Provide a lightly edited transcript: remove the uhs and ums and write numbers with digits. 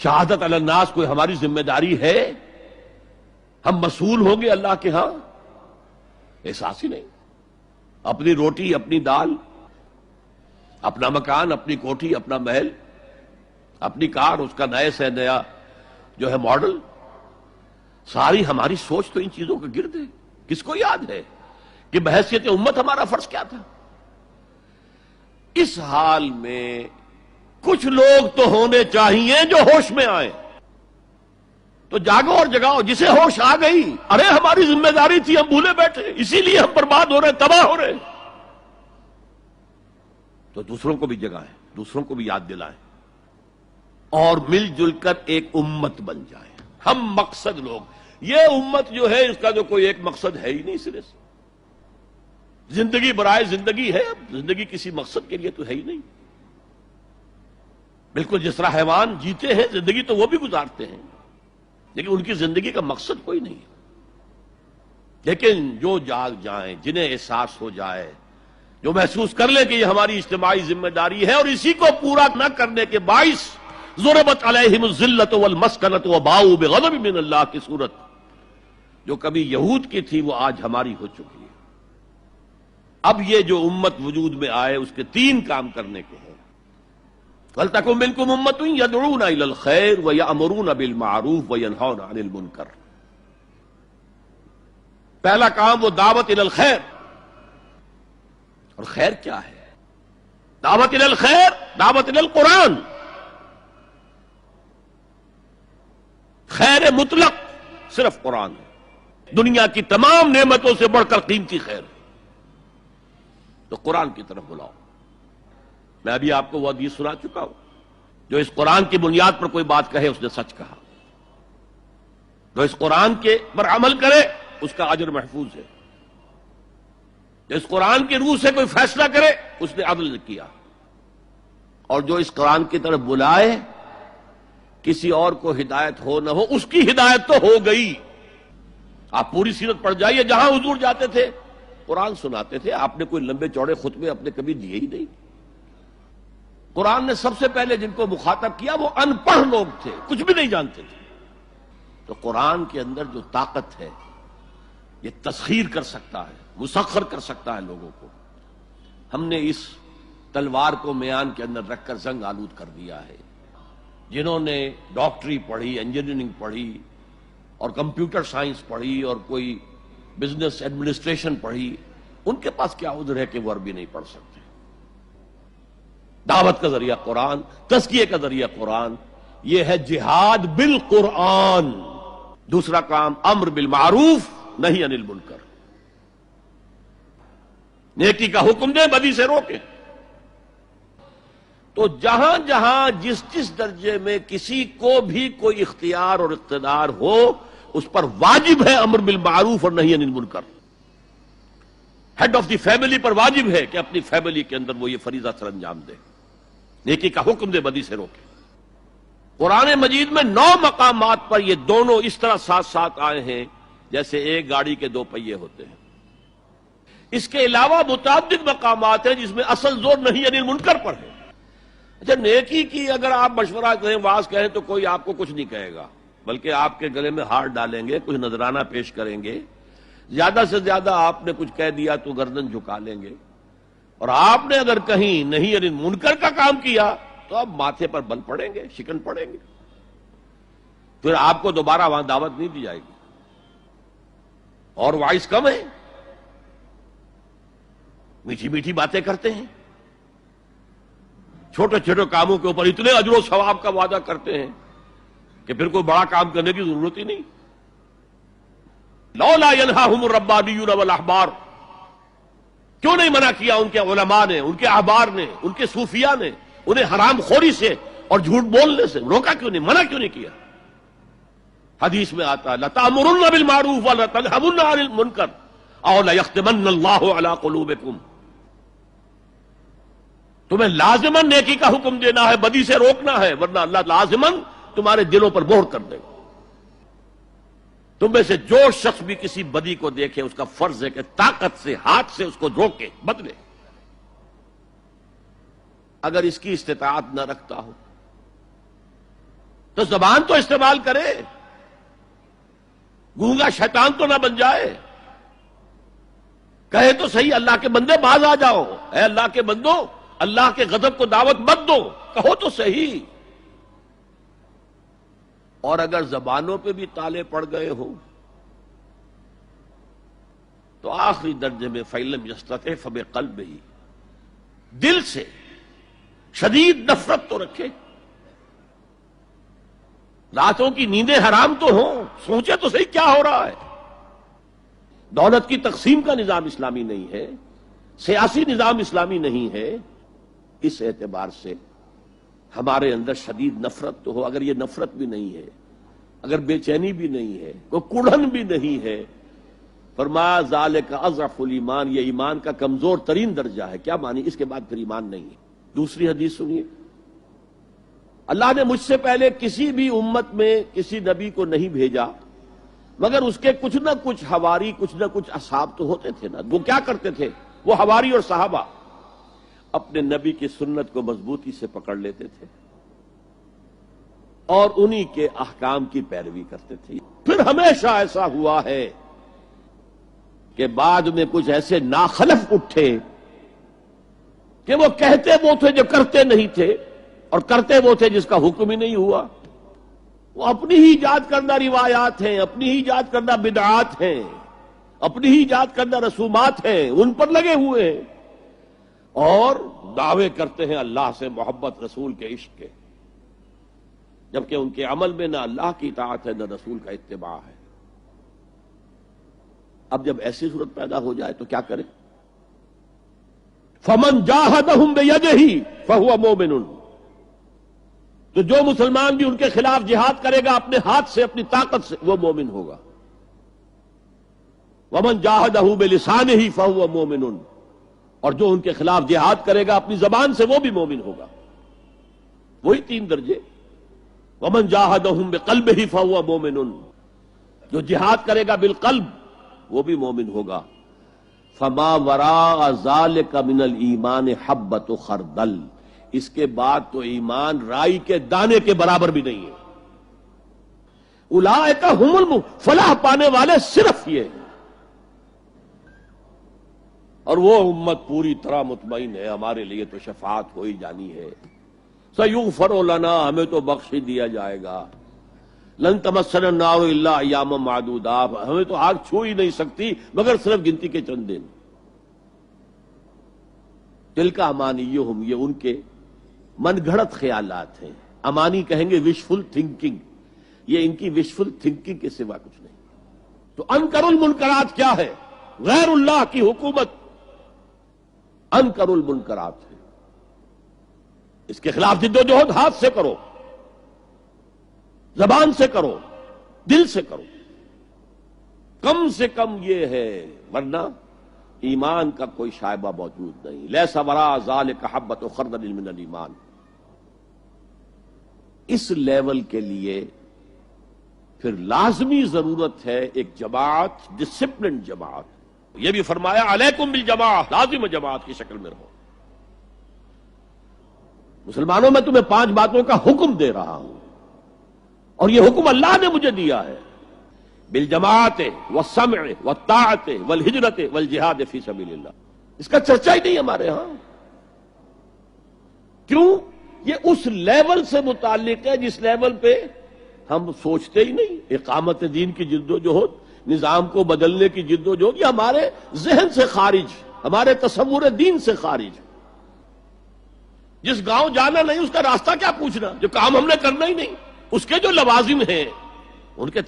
شہادت علی الناس کوئی ہماری ذمہ داری ہے؟ ہم مسئول ہوں گے اللہ کے ہاں؟ احساس ہی نہیں. اپنی روٹی، اپنی دال، اپنا مکان، اپنی کوٹھی، اپنا محل، اپنی کار، اس کا نئے سے نیا جو ہے ماڈل، ساری ہماری سوچ تو ان چیزوں کے گرد ہے. کس کو یاد ہے کہ بحیثیت امت ہمارا فرض کیا تھا؟ اس حال میں کچھ لوگ تو ہونے چاہیے جو ہوش میں آئیں. تو جاگو اور جگاؤ. جسے ہوش آ گئی، ارے ہماری ذمہ داری تھی، ہم بھولے بیٹھے، اسی لیے ہم برباد ہو رہے، تباہ ہو رہے. تو دوسروں کو بھی جگائیں، دوسروں کو بھی یاد دلائیں، اور مل جل کر ایک امت بن جائیں. ہم مقصد لوگ. یہ امت جو ہے، اس کا جو کوئی ایک مقصد ہے ہی نہیں سرے سے. زندگی برائے زندگی ہے، اب زندگی کسی مقصد کے لیے تو ہے ہی نہیں. بالکل جس طرح حیوان جیتے ہیں، زندگی تو وہ بھی گزارتے ہیں، لیکن ان کی زندگی کا مقصد کوئی نہیں. لیکن جو جاگ جائیں، جنہیں احساس ہو جائے، جو محسوس کر لیں کہ یہ ہماری اجتماعی ذمہ داری ہے، اور اسی کو پورا نہ کرنے کے باعث ضربت علیہم الذلۃ والمسکنۃ وباؤوا بغضب من اللہ کی صورت جو کبھی یہود کی تھی، وہ آج ہماری ہو چکی ہے. اب یہ جو امت وجود میں آئے، اس کے 3 کام کرنے کے ہیں. وَلْتَكُن مِّنكُمْ أُمَّةٌ يَدْعُونَ إِلَى الْخَيْرِ وَيَأْمُرُونَ بِالْمَعْرُوفِ وَيَنْهَوْنَ عَنِ الْمُنكَرِ. پہلا کام وہ دعوت الی الخیر. اور خیر کیا ہے؟ دعوت الی الخیر، دعوت الی القرآن. خیر مطلق صرف قرآن ہے. دنیا کی تمام نعمتوں سے بڑھ کر قیمتی خیر ہے. تو قرآن کی طرف بلاؤ. میں ابھی آپ کو وہ حدیث سنا چکا ہوں، جو اس قرآن کی بنیاد پر کوئی بات کہے اس نے سچ کہا، جو اس قرآن کے پر عمل کرے اس کا اجر محفوظ ہے، جو اس قرآن کی روح سے کوئی فیصلہ کرے اس نے عدل کیا، اور جو اس قرآن کی طرف بلائے کسی اور کو ہدایت ہو نہ ہو، اس کی ہدایت تو ہو گئی. آپ پوری سیرت پڑھ جائیے، جہاں حضور جاتے تھے قرآن سناتے تھے. آپ نے کوئی لمبے چوڑے خطبے اپنے کبھی دیے ہی نہیں. قرآن نے سب سے پہلے جن کو مخاطب کیا وہ ان پڑھ لوگ تھے، کچھ بھی نہیں جانتے تھے. تو قرآن کے اندر جو طاقت ہے، یہ تسخیر کر سکتا ہے، مسخر کر سکتا ہے لوگوں کو. ہم نے اس تلوار کو میان کے اندر رکھ کر زنگ آلود کر دیا ہے. جنہوں نے ڈاکٹری پڑھی، انجینئرنگ پڑھی، اور کمپیوٹر سائنس پڑھی، اور کوئی بزنس ایڈمنسٹریشن پڑھی، ان کے پاس کیا عذر ہے کہ وہ عربی نہیں پڑھ سکتے. دعوت کا ذریعہ قرآن، تزکیے کا ذریعہ قرآن، یہ ہے جہاد بالقرآن. دوسرا کام امر بالمعروف نہی عن المنکر. نیکی کا حکم دیں، بدی سے روکیں. تو جہاں جہاں جس جس درجے میں کسی کو بھی کوئی اختیار اور اقتدار ہو، اس پر واجب ہے امر بالمعروف اور نہی عن المنکر. ہیڈ آف دی فیملی پر واجب ہے کہ اپنی فیملی کے اندر وہ یہ فریضہ سر انجام دے، نیکی کا حکم دے، بدی سے روکے. قرآن مجید میں 9 مقامات پر یہ دونوں اس طرح ساتھ ساتھ آئے ہیں جیسے ایک گاڑی کے 2 پہیے ہوتے ہیں. اس کے علاوہ متعدد مقامات ہیں جس میں اصل زور نہیں عن المنکر پر ہے. اچھا، نیکی کی اگر آپ مشورہ کریں، واز کہیں، تو کوئی آپ کو کچھ نہیں کہے گا، بلکہ آپ کے گلے میں ہار ڈالیں گے، کچھ نذرانہ پیش کریں گے. زیادہ سے زیادہ آپ نے کچھ کہہ دیا تو گردن جھکا لیں گے. اور آپ نے اگر کہیں نہیں عن المنکر کا کام کیا تو اب ماتھے پر بل پڑیں گے، شکن پڑیں گے. پھر آپ کو دوبارہ وہاں دعوت نہیں دی جائے گی. اور وائس کم ہے، میٹھی میٹھی باتیں کرتے ہیں، چھوٹے چھوٹے کاموں کے اوپر اتنے اجر و ثواب کا وعدہ کرتے ہیں کہ پھر کوئی بڑا کام کرنے کی ضرورت ہی نہیں. لولا ینہاہم الربانیون والاحبار، کیوں نہیں منع کیا ان کے علماء نے، ان کے احبار نے، ان کے صوفیاء نے انہیں حرام خوری سے اور جھوٹ بولنے سے روکا کیوں نہیں، منع کیوں نہیں کیا؟ حدیث میں آتا ہے لَتَأْمُرُنَّ بِالْمَعْرُوفِ وَلَتَنْهَوْنَ عَنِ الْمُنكَرِ أَوْ لَيَخْتِمَنَّ اللَّهُ عَلَىٰ قُلُوبِكُمْ. تمہیں لازماً نیکی کا حکم دینا ہے، بدی سے روکنا ہے، ورنہ اللہ لازماً تمہارے دلوں پر مہر کر دے گا. تم میں سے جو شخص بھی کسی بدی کو دیکھے اس کا فرض ہے کہ طاقت سے، ہاتھ سے اس کو روکے، بدلے. اگر اس کی استطاعت نہ رکھتا ہو تو زبان تو استعمال کرے، گونگا شیطان تو نہ بن جائے، کہے تو صحیح اللہ کے بندے باز آ جاؤ، اے اللہ کے بندو اللہ کے غضب کو دعوت مت دو، کہو تو صحیح۔ اور اگر زبانوں پہ بھی تالے پڑ گئے ہوں تو آخری درجے میں فَإِلَّمْ يَسْتَطِعْ فَبِقَلْبِهِ، دل سے شدید نفرت تو رکھے، راتوں کی نیندیں حرام تو ہوں، سوچے تو صحیح کیا ہو رہا ہے۔ دولت کی تقسیم کا نظام اسلامی نہیں ہے، سیاسی نظام اسلامی نہیں ہے، اس اعتبار سے ہمارے اندر شدید نفرت تو ہو۔ اگر یہ نفرت بھی نہیں ہے، اگر بے چینی بھی نہیں ہے، کوئی کڑھن بھی نہیں ہے، فرمایا ذالک اضعف الایمان، یہ ایمان کا کمزور ترین درجہ ہے۔ کیا مانی؟ اس کے بعد پھر ایمان نہیں ہے۔ دوسری حدیث سنیے، اللہ نے مجھ سے پہلے کسی بھی امت میں کسی نبی کو نہیں بھیجا مگر اس کے کچھ نہ کچھ حواری، کچھ نہ کچھ اصحاب تو ہوتے تھے نا۔ وہ کیا کرتے تھے؟ وہ حواری اور صحابہ اپنے نبی کی سنت کو مضبوطی سے پکڑ لیتے تھے اور انہی کے احکام کی پیروی کرتے تھے۔ پھر ہمیشہ ایسا ہوا ہے کہ بعد میں کچھ ایسے ناخلف اٹھے کہ وہ کہتے وہ تھے جو کرتے نہیں تھے، اور کرتے وہ تھے جس کا حکم ہی نہیں ہوا۔ وہ اپنی ہی ایجاد کردہ روایات ہیں، اپنی ہی ایجاد کردہ بدعات ہیں، اپنی ہی ایجاد کردہ رسومات ہیں، ان پر لگے ہوئے ہیں اور دعوے کرتے ہیں اللہ سے محبت، رسول کے عشق کے، جبکہ ان کے عمل میں نہ اللہ کی اطاعت ہے نہ رسول کا اتباع ہے۔ اب جب ایسی صورت پیدا ہو جائے تو کیا کریں؟ فَمَنْ جَاهَدَهُمْ بِيَدِهِ فَهُوَ مُؤْمِنٌ، تو جو مسلمان بھی ان کے خلاف جہاد کرے گا اپنے ہاتھ سے، اپنی طاقت سے، وہ مومن ہوگا۔ وَمَنْ جَاهَدَهُ بِلِسَانِهِ فَهُوَ مُؤْمِنٌ، اور جو ان کے خلاف جہاد کرے گا اپنی زبان سے، وہ بھی مومن ہوگا۔ وہی تین درجے۔ وَمَنْ جَاهَدَهُمْ بِقَلْبِهِ فَهُوَ مُؤْمِنٌ، جو جہاد کرے گا بالقلب وہ بھی مومن ہوگا۔ فَمَا وَرَاءَ ذَلِكَ مِنَ الْإِيمَانِ حَبَّةُ خَرْدَلٍ، اس کے بعد تو ایمان رائی کے دانے کے برابر بھی نہیں ہے۔ اولئک ھم فلاح پانے والے صرف یہ ہیں، اور وہ امت پوری طرح مطمئن ہے ہمارے لیے تو شفاعت ہو ہی جانی ہے۔ سیغفر لنا، ہمیں تو بخش ہی دیا جائے گا۔ لن تمسنا النار الا ایاما معدودات، ہمیں تو آگ چھو ہی نہیں سکتی مگر صرف گنتی کے چند دن۔ تلک امانیہم، یہ ان کے من گھڑت خیالات ہیں۔ امانی کہیں گے وشفل تھنکنگ، یہ ان کی وشفل تھنکنگ کے سوا کچھ نہیں۔ تو انکر المنکرات کیا ہے؟ غیر اللہ کی حکومت انکر المنکرات ہے۔ اس کے خلاف جد و جہد ہاتھ سے کرو، زبان سے کرو، دل سے کرو، کم سے کم یہ ہے، ورنہ ایمان کا کوئی شائبہ موجود نہیں۔ لیس وراء ذلک حبۃ خردل من الایمان۔ اس لیول کے لیے پھر لازمی ضرورت ہے ایک جماعت، ڈسپلن جماعت۔ یہ بھی فرمایا علیکم بالجماعہ، لازم جماعت کی شکل میں رہو۔ مسلمانوں میں تمہیں 5 باتوں کا حکم دے رہا ہوں، اور یہ حکم اللہ نے مجھے دیا ہے، بالجماعت والسمع والطاعت والہجرت والجہاد فی سبیل اللہ۔ اس کا چرچا ہی نہیں ہمارے ہاں۔ کیوں؟ یہ اس لیول سے متعلق ہے جس لیول پہ ہم سوچتے ہی نہیں۔ اقامت دین کی جد و جہد، نظام کو بدلنے کی جد و جہد، یہ ہمارے ذہن سے خارج، ہمارے تصور دین سے خارج۔ جس گاؤں جانا نہیں اس کا راستہ کیا پوچھنا، جو کام ہم نے کرنا ہی نہیں، اس کے جو لوازم ہیں ان کے